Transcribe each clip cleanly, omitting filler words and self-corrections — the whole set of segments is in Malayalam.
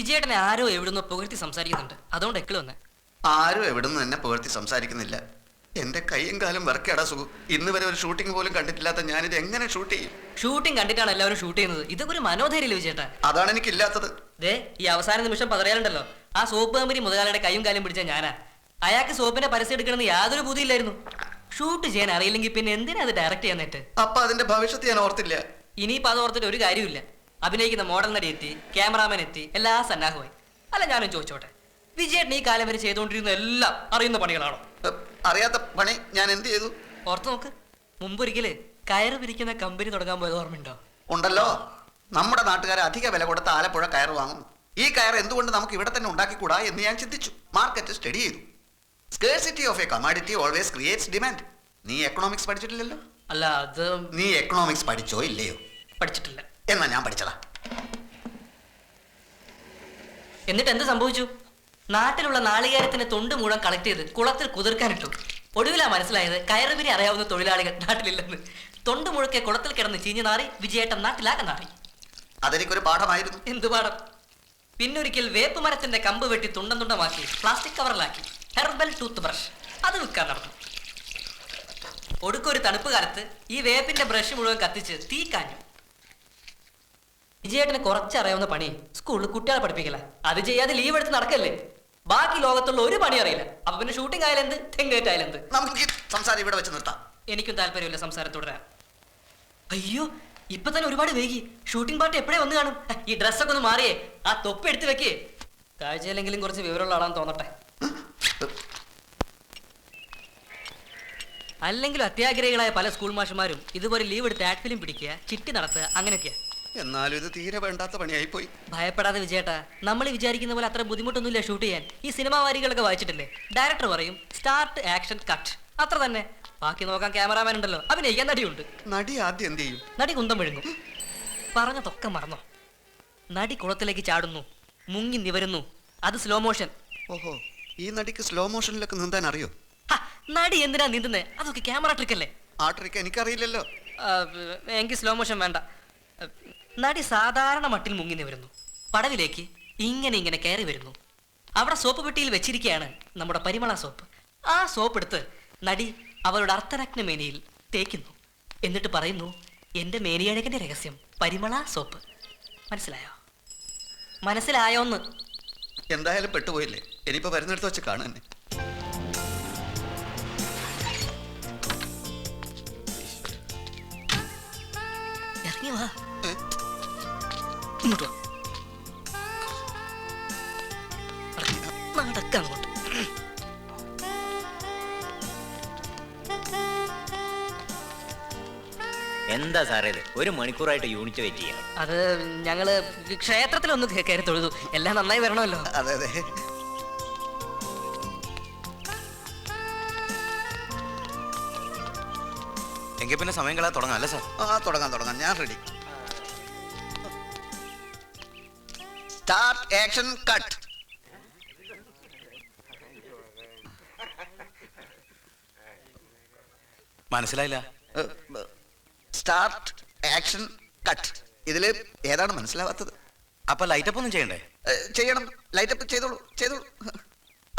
വിജയേട്ടനെ ആരോ എവിടുന്നോ പുകഴ്ത്തി സംസാരിക്കുന്നുണ്ട്, അതുകൊണ്ട് എക്കിള് വന്നെ. ആരും എവിടുന്ന് തന്നെ പുകഴ്ത്തി സംസാരിക്കുന്നില്ല. എന്റെ കൈയും കാലും വർക്കടാ സുഖം. ഇന്ന് വരെ ഒരു ഷൂട്ടിംഗ് പോലും കണ്ടിട്ടില്ലാത്ത ഞാനിത് എങ്ങനെ ഷൂട്ട് ചെയ്യും? ഷൂട്ടിംഗ് കണ്ടിട്ടാണ് എല്ലാവരും ഷൂട്ട് ചെയ്യുന്നത്. ഇതൊക്കെ ഒരു മനോധൈര്യല്ലേ വിജയേട്ടാ? അതാണ് എനിക്കില്ലാത്തത്. ദേ ഈ അവസാന നിമിഷം പതറിയാലുണ്ടല്ലോ, ആ സോപ്പ് കമ്പനി മുതലാളിയുടെ കൈയും കാലും പിടിച്ച ഞാനാ. അയാൾക്ക് സോപ്പിന്റെ പരസ്യം എടുക്കണമെന്ന് യാതൊരു ബുദ്ധിയില്ലായിരുന്നു. ഷൂട്ട് ചെയ്യാൻ അറിയില്ലെങ്കിൽ പിന്നെ എന്തിനാ അത് ഡയറക്റ്റ് ചെയ്യാനായിട്ട്? അപ്പൊ അതിന്റെ ഭവിഷ്യത്ത് ഞാൻ ഓർത്തില്ല. ഇനിയിപ്പോൾ അത് ഓർത്തിട്ട് ഒരു കാര്യമില്ല. അഭിനയിക്കുന്ന മോഡൽ നടി എത്തി, ക്യാമറാമാൻ എത്തി, എല്ലാ സന്നാഹമായി. അല്ല ഞാനും ചോദിച്ചോട്ടെ, വിജയേട്ടൻ ഈ കാലം വരെ ചെയ്തുകൊണ്ടിരുന്ന എല്ലാം അറിയുന്ന പണികളാണോ? അറിയാത്ത പണി ഞാൻ എന്ത് ചെയ്തു? ഓർത്ത് നോക്ക്. മുമ്പൊരിക്കല് കയറ് പിരിക്കുന്ന കമ്പനി തുടങ്ങാൻ പോയത് ഓർമ്മയുണ്ടോ? ഉണ്ടല്ലോ. നമ്മുടെ നാട്ടുകാരെ അധിക വില കൊടുത്ത് ആലപ്പുഴ കയർ വാങ്ങും. ഈ കയർ എന്തുകൊണ്ട് നമുക്ക് ഇവിടെ തന്നെ ഉണ്ടാക്കിക്കൂടാ എന്ന് ഞാൻ ചിന്തിച്ചു. മാർക്കറ്റ് സ്റ്റഡി ചെയ്തു. Scarcity of a commodity always creates demand. നീ എക്കണോമിക്സ് പഠിച്ചിട്ടില്ലല്ലോ? അല്ല, അത് നീ എക്കണോമിക്സ് പഠിച്ചോ ഇല്ലയോ? പഠിച്ചിട്ടില്ല. എന്നാ ഞാൻ പഠിച്ചതാ. എന്നിട്ട് എന്ത് സംഭവിച്ചു? നാട്ടിലുള്ള നാളികേരത്തിന് തൊണ്ട് മുഴുവൻ കളക്ട് ചെയ്ത് കുളത്തിൽ കുതിർക്കാനിട്ടു. ഒടുവിലാ മനസ്സിലായത് കയറുപിരി അറിയാവുന്ന തൊഴിലാളികൾ നാട്ടിലില്ലെന്ന്. തൊണ്ട് മുഴുക്കെ കുളത്തിൽ കിടന്ന് ചീഞ്ഞു നാറി വിജയേട്ടൻ നാട്ടിലാകെ നാറി. അതെനിക്കൊരു പാഠമായിരുന്നു. എന്ത് പാഠം? പിന്നൊരിക്കൽ വേപ്പ് മരത്തിന്റെ കമ്പ് വെട്ടി തുണ്ടം തുണ്ടമാക്കി പ്ലാസ്റ്റിക് കവറിലാക്കി ഹെർബൽ ടൂത്ത് ബ്രഷ് അത് വിൽക്കാൻ നടന്നു. ഒടുക്കൊരു തണുപ്പ് കാലത്ത് ഈ വേപ്പിന്റെ ബ്രഷ് മുഴുവൻ കത്തിച്ച് തീ കാഞ്ഞു. വിജയേട്ടന് കുറച്ചറിയാവുന്ന പണി സ്കൂളിൽ കുട്ടികളെ പഠിപ്പിക്കല. അത് ചെയ്യാതെ ലീവ് എടുത്ത് നടക്കല്ലേ? ബാക്കി ലോകത്തുള്ള ഒരു പണി അറിയില്ല. അപ്പൊ പിന്നെ ഷൂട്ടിംഗ് ആയാലെന്ത്, തെങ്ങേറ്റായാലെന്ത്? നമുക്ക് സംസാരം ഇവിടെ വെച്ച് നിർത്താം. എനിക്കും താല്പര്യമില്ല സംസാരം തുടരാൻ. അയ്യോ, ഇപ്പൊ തന്നെ ഒരുപാട് വൈകി. ഷൂട്ടിംഗ് പാർട്ടി എപ്പോഴേ വന്ന് കാണും. ഈ ഡ്രസ്സൊക്കെ ഒന്ന് മാറിയേ, ആ തൊപ്പ് എടുത്ത് വെക്കേ. കാഴ്ചയിലെങ്കിലും കുറച്ച് വിവരമുള്ള ആളാന്ന് തോന്നട്ടെ. അല്ലെങ്കിലും അത്യാഗ്രഹികളായ പല സ്കൂൾ മാഷന്മാരും ഇതുപോലെ ലീവ് എടുത്ത് ആഡ് ഫിലിം പിടിക്കുക, ചിട്ടി നടത്തുക, അങ്ങനെയൊക്കെയാ. എന്നാലും ഇത് തീരെ വേണ്ടാത്ത പണിയായി പോയി. ഭയപ്പെടാതെ വിജയേട്ടാ, നമ്മൾ വിചാരിക്കുന്ന പോലെ അത്ര ബുദ്ധിമുട്ടൊന്നുമില്ല ഷൂട്ട് ചെയ്യാൻ. ഈ സിനിമാ വാരികളൊക്കെ വായിച്ചിട്ടില്ലേ? ഡയറക്ടർ പറയും സ്റ്റാർട്ട്, ആക്ഷൻ, കട്ട്, അത്ര തന്നെ. ബാക്കി നോക്കാൻ ക്യാമറാമാൻ ഉണ്ടല്ലോ, അഭിനയിക്കാൻ നടിയുണ്ട്. നടി ആദ്യം എന്ത് ചെയ്യും? നടി കുന്തം വിഴുങ്ങും. പറഞ്ഞതൊക്കെ മറന്നോ? നടി കുളത്തിലേക്ക് ചാടുന്നു, മുങ്ങി നിവരുന്നു, അത് സ്ലോ മോഷൻ. ഓഹോ, ഈ നടിക്ക് സ്ലോ മോഷനിലൊക്കെ നീന്താൻ അറിയോ? നടി എന്തിനാ നീന്തുന്നേ? അതൊക്കെ ക്യാമറ ട്രിക്കല്ലേ? ആ ട്രിക്ക് എനിക്കറിയില്ലല്ലോ. എനിക്ക് സ്ലോ മോഷൻ വേണ്ട. നടി സാധാരണ മട്ടിൽ മുങ്ങി നിവരുന്നു, പടവിലേക്ക് ഇങ്ങനെ ഇങ്ങനെ കയറി വരുന്നു. അവിടെ സോപ്പ് പെട്ടിയിൽ വെച്ചിരിക്കുകയാണ് നമ്മുടെ പരിമള സോപ്പ്. ആ സോപ്പ് എടുത്ത് നടി അവളുടെ അർദ്ധനഗ്ന മേനിയിൽ തേക്കുന്നു. എന്നിട്ട് പറയുന്നു, എൻ്റെ മേനിയഴകന്റെ രഹസ്യം പരിമള സോപ്പ്. മനസ്സിലായോ? മനസ്സിലായോന്ന്? എന്തായാലും പെട്ടുപോയില്ലേ. ഇനിയിപ്പോ വരുന്നിടത്ത് വെച്ച് കാണാൻ. ഇറങ്ങി വാ, ഇങ്ങോട്ട് വാ, നടക്കങ്ങോട്ട്. എന്താ സാറേ ഇത്? ഒരു മണിക്കൂറായിട്ട് യൂണിറ്റ് വെയിറ്റ് ചെയ്യണം. അത് ഞങ്ങള് ക്ഷേത്രത്തിലൊന്ന് കയറി തൊഴുതു. എല്ലാം നന്നായി വരണമല്ലോ. അതെ അതെ. എങ്കിൽ പിന്നെ സമയം കളയാൻ തുടങ്ങാം അല്ലേ സാർ? ആ തുടങ്ങാം തുടങ്ങാം, ഞാൻ റെഡി. Start, action, cut. മനസ്സിലായില്ല. Start, action, cut. ഇതില് ഏതാണ് മനസ്സിലാവാത്തത്? അപ്പൊ ലൈറ്റപ്പ് ഒന്നും ചെയ്യണ്ടേ? ചെയ്യണം. ലൈറ്റപ്പ് ചെയ്തോളൂ ചെയ്തോളൂ.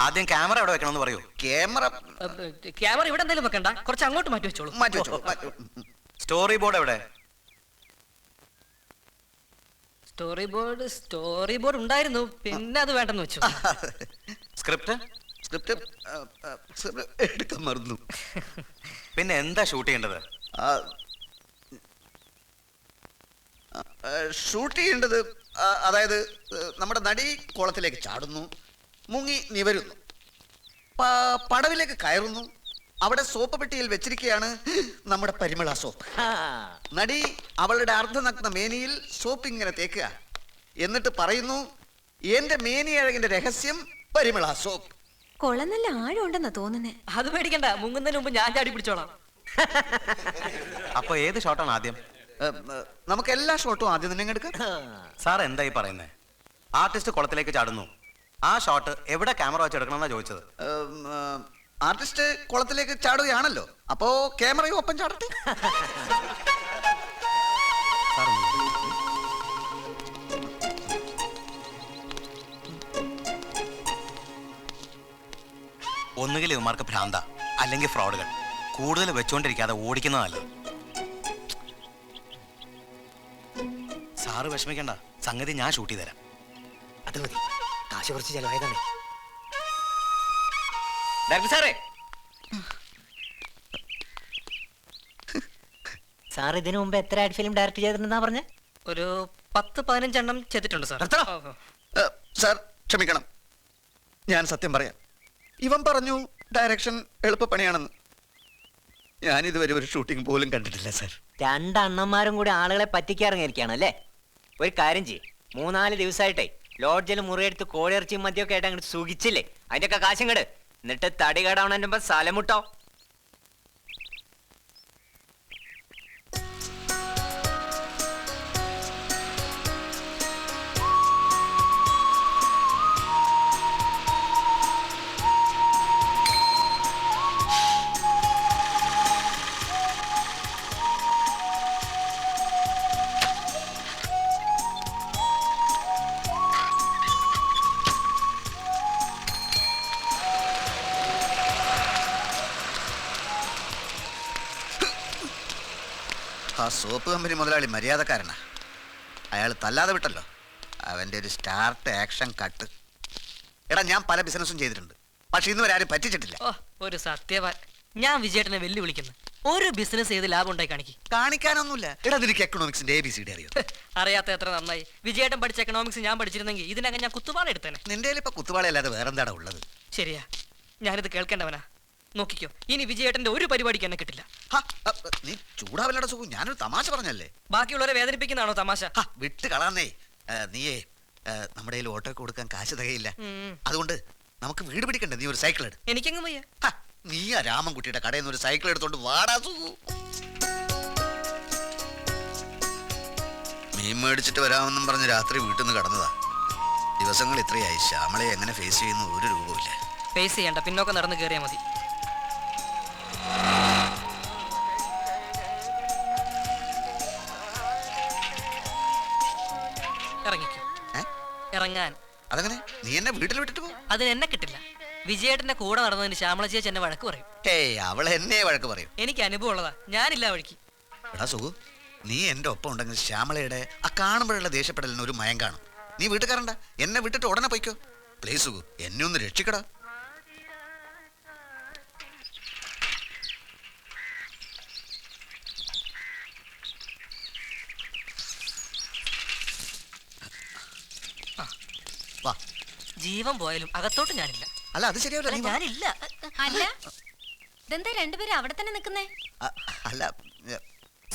ആദ്യം ക്യാമറ എവിടെ വെക്കണമെന്ന് പറയൂ. ക്യാമറ ഇവിടെ എന്തെങ്കിലും വെക്കണ്ട, കുറച്ച് അങ്ങോട്ട് മാറ്റി വെച്ചോളൂ. മാറ്റി വെച്ചോളൂ. സ്റ്റോറി ബോർഡ് എവിടെ? സ്റ്റോറി ബോർഡ് ഉണ്ടായിരുന്നു, പിന്നെ അത് വേണ്ടെന്ന് വെച്ചു. സ്ക്രിപ്റ്റ് എടുക്കാൻ മറന്നു. പിന്നെ എന്താ ഷൂട്ട് ചെയ്യേണ്ടത്? ഷൂട്ട് ചെയ്യേണ്ടത് അതായത് നമ്മുടെ നടി കുളത്തിലേക്ക് ചാടുന്നു, മുങ്ങി നിവരുന്നു, പടവിലേക്ക് കയറുന്നു. അവിടെ സോപ്പ് പെട്ടിയിൽ വെച്ചിരിക്കുകയാണ് നമ്മുടെ പരിമള സോപ്പ്. നടി അവളുടെ അർദ്ധനഗ്ന മേനിയിൽ സോപ്പ് ഇങ്ങനെ തേക്കുക. എന്നിട്ട് പറയുന്നു, എന്റെ മേനിയഴകിന്റെ രഹസ്യം പരിമള സോപ്പ്. കൊളം നല്ല ആഴമുണ്ടെന്നാ തോന്നുന്നേ. അത് പേടിക്കണ്ട, മുങ്ങുന്നതിന് മുമ്പ് ഞാൻ ചാടി പിടിച്ചോളാം. അപ്പൊ ഏത് ഷോട്ടാണ് ആദ്യം? നമുക്ക് എല്ലാ ഷോട്ടും ആദ്യം തന്നെ എടുക്കാം. സാർ എന്തായി പറയുന്നേ? ആർട്ടിസ്റ്റ് കുളത്തിലേക്ക് ചാടുന്നു, ആ ഷോട്ട് എവിടെ ക്യാമറ വെച്ച് എടുക്കണമെന്നാ ചോദിച്ചത്. ആർട്ടിസ്റ്റ് കുളത്തിലേക്ക് ചാടുകയാണല്ലോ, അപ്പോ ക്യാമറയും ഒപ്പം ചാടട്ടെ. ഒന്നുകിൽ ഇവന്മാർക്ക് ഭ്രാന്ത അല്ലെങ്കിൽ ഫ്രോഡുകൾ. കൂടുതൽ വെച്ചുകൊണ്ടിരിക്കാതെ ഓടിക്കുന്നത് നല്ലത്. സാറ് വിഷമിക്കണ്ട, സംഗതി ഞാൻ ഷൂട്ട് ചെയ്ത് തരാം. അത് മതി, കാശ് കുറച്ച് ചെലവായതാണ്. ഡയറക്ടർ സാറേ, സാർ ഇതിനു മുമ്പ് എത്ര ആഡ് ഫിലിം ഡയറക്ട് ചെയ്തിട്ടുണ്ടെന്നാ പറഞ്ഞേ? ഒരു 10-15 എണ്ണം ചെയ്തിട്ടുണ്ട് സാർ. നിർത്തണോ? ഓ, ഏ, സാർ ക്ഷമിക്കണം, ഞാൻ സത്യം പറയാം. ഇവൻ പറഞ്ഞു ഡയറക്ഷൻ എളുപ്പപ്പണിയാണെന്ന്. ഞാൻ ഇതുവരെ ഒരു ഷൂട്ടിംഗ് പോലും കണ്ടിട്ടില്ല സാർ. രണ്ടണ്ണന്മാരും കൂടി ആളുകളെ പറ്റിക്കാറിങ്ങിയിരിക്കുകയാണ് അല്ലേ? ഒരു കാര്യം ചെയ്യും, 3-4 ദിവസമായിട്ടേ ലോഡ്ജിൽ മുറിയെടുത്ത് കോഴിയിറച്ചിയും മദ്യമൊക്കെ ആയിട്ട് അങ്ങോട്ട് സുഖിച്ചില്ലേ? അതിൻ്റെയൊക്കെ കാശും കെട്, എന്നിട്ട് തടി കേടാവണതിൻ്റെ മുമ്പ് സ്ഥലം മുട്ടോ. ആ സോപ്പ് കമ്പനി മുതലാളി മര്യാദക്കാരനാ. അയാൾ തല്ലാതെ വിട്ടല്ലോ. അവൻ്റെ ഒരു സ്റ്റാർട്ട് ആക്ഷൻ കട്ട്. എടാ, ഞാൻ പല ബിസിനസ്സും ചെയ്തിട്ടുണ്ട്, പക്ഷെ ഇന്ന് വരെ ആരും പറ്റിച്ചിട്ടില്ല. ഓ, ഒരു സത്യവാൻ. ഞാൻ വിജയേട്ടനെ വെല്ലുവിളിക്കുന്നു. ഒരു ബിസിനസ് ചെയ്ത് ലാഭം ഉണ്ടായി കാണിക്കും. കാണിക്കാനൊന്നുമില്ല. എടാ, നിനക്ക് എക്കണോമിക്സിന്റെ ABCD അറിയോ? അറിയാത്ത എത്ര നന്നായി. വിജയേട്ടൻ പഠിച്ച എക്കണോമിക്സ് ഞാൻ പഠിച്ചിരുന്നെങ്കിൽ ഇതിനകം ഞാൻ കുത്തുപാള എടുത്തേനെ. നിന്റെ കയ്യിൽ ഇപ്പൊ കുത്തുവാളയല്ലാതെ വേറെന്താടാ ഉള്ളത്? ശരിയാ, ഞാനിത് കേൾക്കേണ്ടവനാ. നോക്കിക്കോ, ഇനി വിജയേട്ടന്റെ ഒരു പരിപാടിക്ക് എന്നെ കിട്ടില്ല. ഹ, നീ ചൂടാവില്ലട സുഖം, ഞാനൊരു തമാശ പറഞ്ഞല്ലേ. ബാക്കിയുള്ളവരെ വേദനിപ്പിക്കുന്നതാണോ തമാശ? ഹ, വിട്ട് കളാന്നേ. നീയേ നമ്മുടെ കയ്യിൽ ഓട്ടോ കൊടുക്കാൻ കാശ് തികയില്ല. ഉം. അതുകൊണ്ട് നമുക്ക് വീട് പിടിക്കണ്ടേ? നീ ഒരു സൈക്കിൾ എടു. എനിക്കെങ്ങും വയ്യ. ഹ, നീ ആ രാമൻകുട്ടിയുടെ കടയിൽ നിന്ന് ഒരു സൈക്കിൾ എടുത്തോണ്ട് വാടാ സുഖു. മീൻ മേടിച്ചിട്ട് വരാമെന്നും പറഞ്ഞ് രാത്രി വീട്ടിൽ നിന്ന് കടന്നതാ. ദിവസങ്ങൾ ഇത്രയായി. ശ്യാമളെ എങ്ങനെ ഫേസ് ചെയ്യുന്നു ഒരു രൂപമില്ല. ഫേസ് ചെയ്യണ്ട, പിന്നോക്കം നടന്ന് കയറിയാൽ മതി. ഇറങ്ങിക്കോ. ഏ? ഇറങ്ങാൻ. അതങ്ങനെ നീ എന്നെ വീട്ടിൽ വിട്ടിട്ട് പോ. അതിന് എന്നെ കിട്ടില്ല. വിജയേട്ടന്റെ കൂടെ നടന്നതിന് ശ്യാമള ചേച്ചി എന്നെ വഴക്ക് പറയും. ഏയ്, അവൾ എന്നെ വഴക്ക് പറയും. എനിക്ക് അനുഭവം ഉള്ളതാ, ഞാനില്ല ആ വഴിക്ക്. എടാ സുഖു, നീ എന്റെ ഒപ്പം ഉണ്ടെങ്കിൽ ശ്യാമളയുടെ ആ കാണുമ്പോഴുള്ള ദേഷ്യപ്പെടലിന് ഒരു മയം കാണും. നീ വീട്ടിൽ കയറണ്ട, എന്നെ വിട്ടിട്ട് ഉടനെ പോയിക്കോ. പ്ലീസ് സുഖു, എന്നെ ഒന്ന് രക്ഷിക്കടാ. വാ. ജീവൻ പോയാലും അകത്തോട്ട് ഞാനില്ല. അല്ല, അത് ശരിയാവില്ല. അല്ല, നീ വാ. ഞാനില്ല. അല്ല ഇതെന്താ രണ്ടുപേരും അവിടെ തന്നെ നിക്കുന്നേ? അല്ല,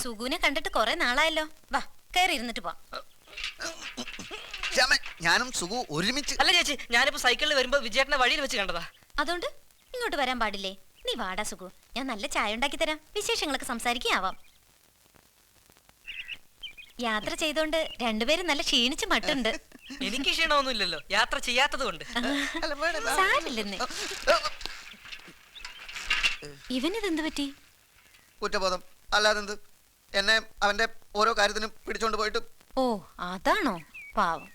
സുഗുനെ കണ്ടിട്ട് കുറെ നാളായല്ലോ. വാ, കയറി ഇരുന്നിട്ട് പോ. ശ്യാമേ, ഞാനും സുഖു ഒരുമിച്ച്. അല്ല ചേച്ചി, ഞാനിപ്പോ സൈക്കിളിൽ വരുമ്പോ വിജയേട്ടനെ വഴിയിൽ വെച്ച് കണ്ടതാ. അതുകൊണ്ട് ഇങ്ങോട്ട് വരാൻ പാടില്ലേ? നീ വാടാ സുഗു, ഞാൻ നല്ല ചായ ഉണ്ടാക്കി തരാം. വിശേഷങ്ങളൊക്കെ സംസാരിക്കാവാം. യാത്ര ചെയ്തോണ്ട് രണ്ടുപേരും നല്ല ക്ഷീണിച്ച് മട്ടുണ്ട്. എനിക്ക് ക്ഷീണമൊന്നുമില്ലല്ലോ, യാത്ര ചെയ്യാത്തത് കൊണ്ട്. അല്ല, വേണ്ട, വേണ്ട. സാരില്ലെന്ന്. ഇവനിതെന്ത് പറ്റി? കുറ്റബോധം അല്ലാതെന്ത്. എന്നെ അവന്റെ ഓരോ കാര്യത്തിനും പിടിച്ചോണ്ട് പോയിട്ട്. ഓ, അതാണോ? പാവം.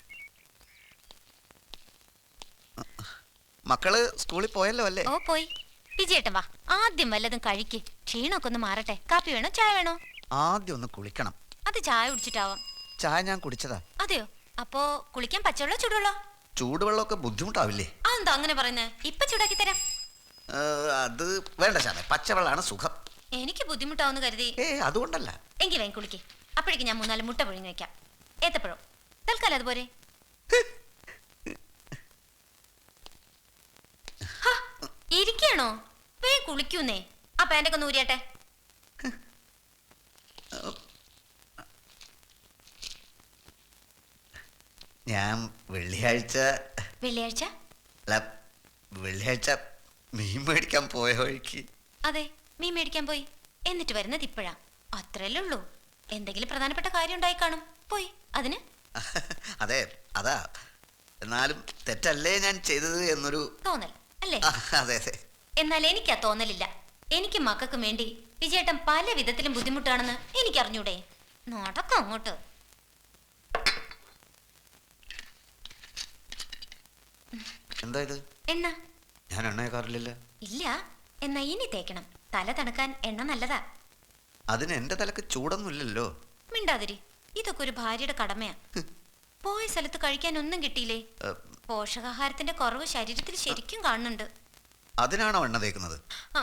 മക്കള് സ്കൂളിൽ പോയല്ലോ അല്ലേ? ഓ, പോയി. വിജയേട്ടൻ വാ, ആദ്യം വല്ലതും കഴിക്ക്. ക്ഷീണമൊക്കെ ഒന്ന് മാറട്ടെ. കാപ്പി വേണോ ചായ വേണോ? ആദ്യം ഒന്ന് കുളിക്കണം. അത് ചായ കുടിച്ചിട്ടാവാം. ചായ ഞാൻ കുടിച്ചതാ. അതെയോ? അപ്പോ കുളിക്കാൻ പച്ചവെള്ളം ചൂടുവെള്ളോ? ചൂടുവെള്ളമൊക്കെ ബുദ്ധിമുട്ടാവില്ലേ? അതെന്താ അങ്ങനെ പറയുന്നേ? ഇപ്പൊ ചൂടാക്കി തരാം. അത് വേണ്ട ശ്യാമേ, പച്ചവെള്ളമാണ് സുഖം. എനിക്ക് ബുദ്ധിമുട്ടാവുന്ന കരുതി. അതുകൊണ്ടല്ല. എങ്കിൽ വേഗം കുളിക്ക്. അപ്പോഴേക്കും ഞാൻ 3-4 മുട്ട പുഴുങ്ങി വെക്കാം. ഏത്തപ്പഴം തൽക്കാലം അതുപോലെ. ഇരിക്കണോ? വേഗം കുളിക്കൂന്നേ. ആ പാൻ്റൊക്കെ ഒന്ന് ഊരിയാട്ടെ. ഞാൻ വെള്ളിയാഴ്ച വെള്ളിയാഴ്ച? അല്ല, വെള്ളിയാഴ്ച മീൻ മേടിക്കാൻ പോയ വഴിക്ക്. അതെ, മീൻ മേടിക്കാൻ പോയി. എന്നിട്ട് വരുന്നത് ഇപ്പോഴാ. അത്രയല്ലേ ഉള്ളൂ. എന്തെങ്കിലും പ്രധാനപ്പെട്ട കാര്യം ഉണ്ടായി കാണും. പോയി. അതിന് അതെ, അതാ. എന്നാലും തെറ്റല്ലേ ഞാൻ ചെയ്തത് എന്നൊരു തോന്നൽ അല്ലേ? അതെ അതെ. എന്നാൽ എനിക്കാ തോന്നലില്ല. എനിക്ക് മക്കൾക്കും വേണ്ടി വിജയേട്ടൻ പല വിധത്തിലും ബുദ്ധിമുട്ടാണെന്ന് എനിക്കറിഞ്ഞൂടെ? നടക്കാം അങ്ങോട്ട്. എന്താ ഇത്? എണ്ണ. ഞാൻ എണ്ണ കാറിലില്ല. ഇല്ല, എന്നാ ഇനി തേക്കണം. തല തണുക്കാൻ എണ്ണ നല്ലതാ. അതിന് എന്റെ തലക്ക് ചൂടൊന്നുമില്ലല്ലോ. മിണ്ടാതിരി, ഇതൊക്കെ ഒരു ഭാര്യയുടെ കടമയാ. പോയ സ്ഥലത്ത് കഴിക്കാൻ ഒന്നും കിട്ടിയില്ലേ? പോഷകാഹാരത്തിന്റെ കുറവ് ശരീരത്തിൽ ശരിക്കും കാണുന്നുണ്ട്. അതിനാണോ എണ്ണ തേക്കുന്നത്? ആ,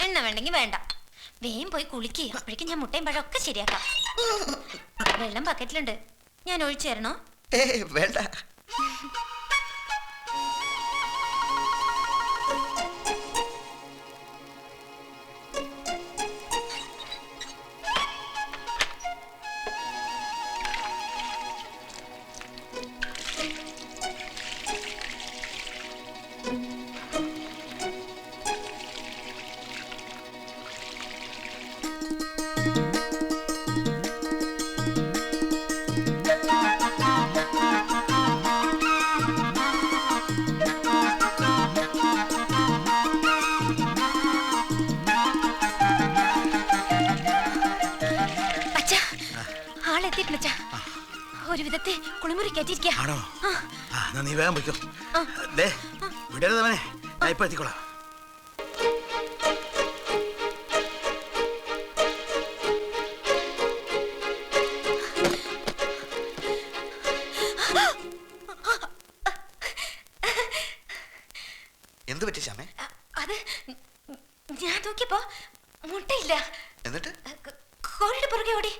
എണ്ണ വേണ്ടെങ്കിൽ വേണ്ട. വേഗം പോയി കുളിക്കുക. അപ്പോഴേക്കും ഞാൻ മുട്ടയും പഴമൊക്കെ ശരിയാക്കാം. വെള്ളം ബക്കറ്റിലുണ്ട്, ഞാൻ ഒഴിച്ചു തരണോ? വേണ്ട. ഒരു വിധത്തെ കുളിമുറി കയറ്റിയിരിക്കുക. ആണോ? നീ വേഗം പോയിക്കോ. വിടരുതവനെ, ഞാൻ ഇപ്പൊ എത്തിക്കോളാം. എന്ത് പറ്റി ശ്യാമേ? അത് ഞാൻ നോക്കിയപ്പോ മുട്ടയില്ല. എന്നിട്ട് കോഴിയുടെ പുറകെ ഓടി.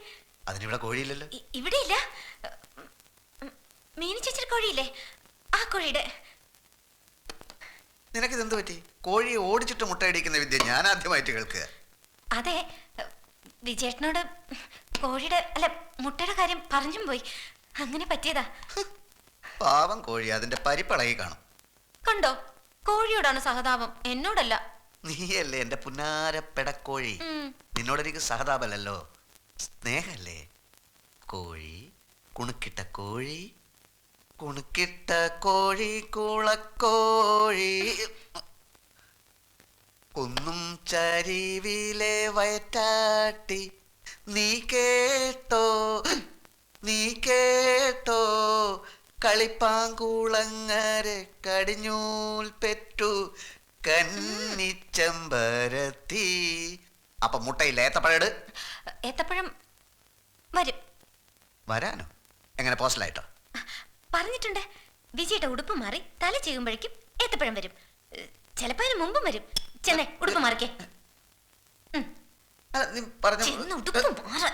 അതിനിവിടെ കോഴിയില്ലല്ലോ. ഇവിടെ ഇല്ല. മീനി ചേച്ചിയുടെ കോഴിയില്ലേ, ആ കോഴിയുടെ. നിനക്കിത് എന്ത് പറ്റി? കോഴിയെ ഓടിച്ചിട്ട് മുട്ടയടിക്കുന്ന വിദ്യ ഞാൻ ആദ്യമായിട്ട് കേൾക്കുക. അതെ, വിജയേട്ടനോട് കോഴിയുടെ അല്ല മുട്ടയുടെ കാര്യം പറഞ്ഞും പോയി, അങ്ങനെ പറ്റിയതാ. പാവം കോഴി അതിന്റെ പരിപ്പളകി കാണും. കണ്ടോ, കോഴിയോടാണ് സഹതാപം, എന്നോടല്ല. നീയല്ലേ എന്റെ പുന്നാര പെടക്കോഴി. നിന്നോടെനിക്ക് സഹതാപമല്ലല്ലോ, സ്നേഹല്ലേ. കോഴി, കുണുക്കിട്ട കോഴി, കുണുക്കിട്ട കോഴി, കുളക്കോഴി, കുന്നും ചരിവിലെ വയറ്റാട്ടി. നീ കേട്ടോ, നീ കേട്ടോ, കളിപ്പാങ്കുളങ്ങരെ കടിഞ്ഞൂൽ പെറ്റു കന്നിച്ചമ്പരത്തി. അപ്പൊ മുട്ടയില്ല, ഏത്തപ്പഴം. ഏത്തപ്പഴം വരും. വരാനോ? എങ്ങനെ, പോസ്റ്റലായിട്ടോ? പറഞ്ഞിട്ടുണ്ട്. വിജയുടെ ഉടുപ്പ് മാറി തല ചെയ്യുമ്പോഴേക്കും ഏത്തപ്പഴം വരും. ചിലപ്പോ അതിന് മുമ്പും വരും. ചെന്നേ ഉടുപ്പ് മാറിക്കേ. ചെന്ന് ഉടുപ്പ് മാറ.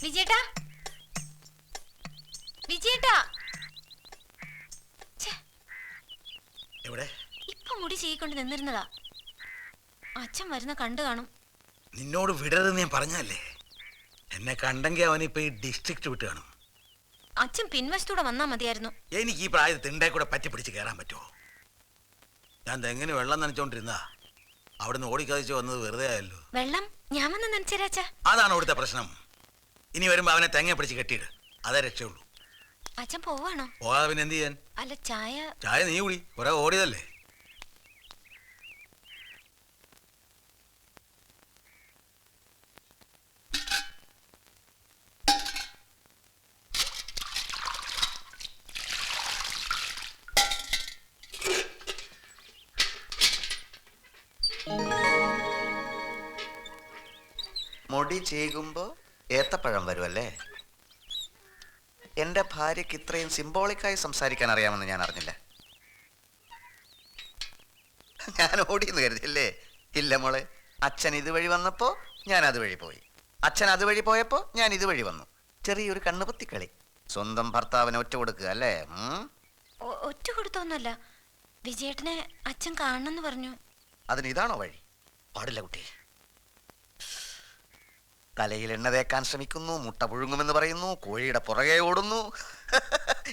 വിജയേട്ടാ, വിജയേട്ടാ, എവിടെ? ഇപ്പൊ മുടി ചെയ്യിക്കൊണ്ട് നിന്നിരുന്നതാ. അച്ഛൻ വരുന്ന കണ്ടു കാണും. നിന്നോട് വിടരുതെന്ന് ഞാൻ പറഞ്ഞല്ലേ. എന്നെ കണ്ടെങ്കിൽ അവനിപ്പോ ഈ ഡിസ്ട്രിക്ട് വിട്ട് കാണും. അച്ഛൻ പിൻവശത്തൂടെ വന്നാ മതിയായിരുന്നു. എനിക്ക് ഈ പ്രായത്തിൽ തിണ്ടേ കൂടെ പറ്റി പിടിച്ച് കയറാൻ പറ്റുമോ? ഞാൻ തെങ്ങിന് വെള്ളം നനച്ചോണ്ടിരുന്നാ അവിടുന്ന് ഓടിക്കതിച്ച് വന്നത് വെറുതെ ആയല്ലോ. വെള്ളം ഞാൻ വന്ന് നനച്ചേരാച്ചാ. അതാണ് അവിടുത്തെ പ്രശ്നം. ഇനി വരുമ്പോ അവനെ തെങ്ങ പിടിച്ച് കെട്ടിയിട്, അതേ രക്ഷയുള്ളൂ. അച്ഛൻ പോവാണോ? പോകാതെ പിന്നെ എന്ത് ചെയ്യാൻ? അല്ല, ചായ. ചായ നീ കുടി, കുറെ ഓടിയതല്ലേ. ഞൊടി ചെയ്യുമ്പോ ഏത്തപ്പഴം വരുമല്ലേ? എന്റെ ഭാര്യയ്ക്ക് ഇത്രയും സിംബോളിക്കായി സംസാരിക്കാൻ അറിയാമെന്ന് ഞാൻ അറിഞ്ഞില്ല. ഞാൻ ഓടിയെന്ന് കരുതില്ലേ? ഇല്ല മോളെ, അച്ഛൻ ഇതുവഴി വന്നപ്പോ ഞാൻ അതുവഴി പോയി, അച്ഛൻ അതുവഴി പോയപ്പോ ഞാൻ ഇതുവഴി വന്നു. ചെറിയൊരു കണ്ണുപൊത്തിക്കളി. സ്വന്തം ഭർത്താവിനെ ഒറ്റ കൊടുക്കുക അല്ലേ? ഒറ്റ കൊടുത്തൊന്നുമല്ല, വിജയേട്ടനെ അച്ഛൻ കാണണമെന്ന് പറഞ്ഞു. അതിന് ഇതാണോ വഴി? പാടില്ല കുട്ടി. തലയിൽ എണ്ണ തേക്കാൻ ശ്രമിക്കുന്നു, മുട്ട പുഴുങ്ങുമെന്ന് പറയുന്നു, കോഴിയുടെ പുറകെ ഓടുന്നു.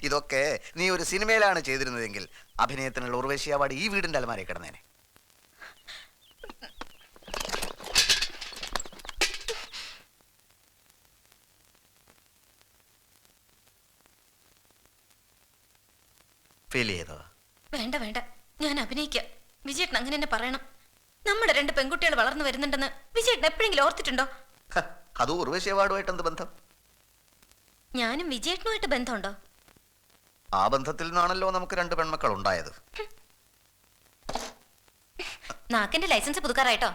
ഇതൊക്കെ നീ ഒരു സിനിമയിലാണ് ചെയ്തിരുന്നതെങ്കിൽ അഭിനയത്തിനുള്ള ഉർവശി അവാർഡ് ഈ വീടിന്റെ അലമാരയിൽ കിടന്നേനെ. ഫീൽ ചെയ്തോ? വേണ്ട വേണ്ട, ഞാൻ അഭിനയിക്കാം. വിജയേട്ടൻ അങ്ങനെ തന്നെ പറയണം. നമ്മുടെ 2 പെൺകുട്ടികൾ വളർന്നു വരുന്നുണ്ടെന്ന് വിജയേട്ടൻ എപ്പോഴെങ്കിലും ഓർത്തിട്ടുണ്ടോ? അത് ഉർവശി അവാർഡുമായിട്ട് എന്ത് ബന്ധം? ഞാനും വിജയേട്ടനുമായിട്ട് ബന്ധമുണ്ടോ? ആ ബന്ധത്തിൽ നിന്നാണല്ലോ നമുക്ക് 2 പെൺമക്കൾ ഉണ്ടായത്. നാക്കിന്റെ ലൈസൻസ് പുതുക്കാറായിട്ടോ?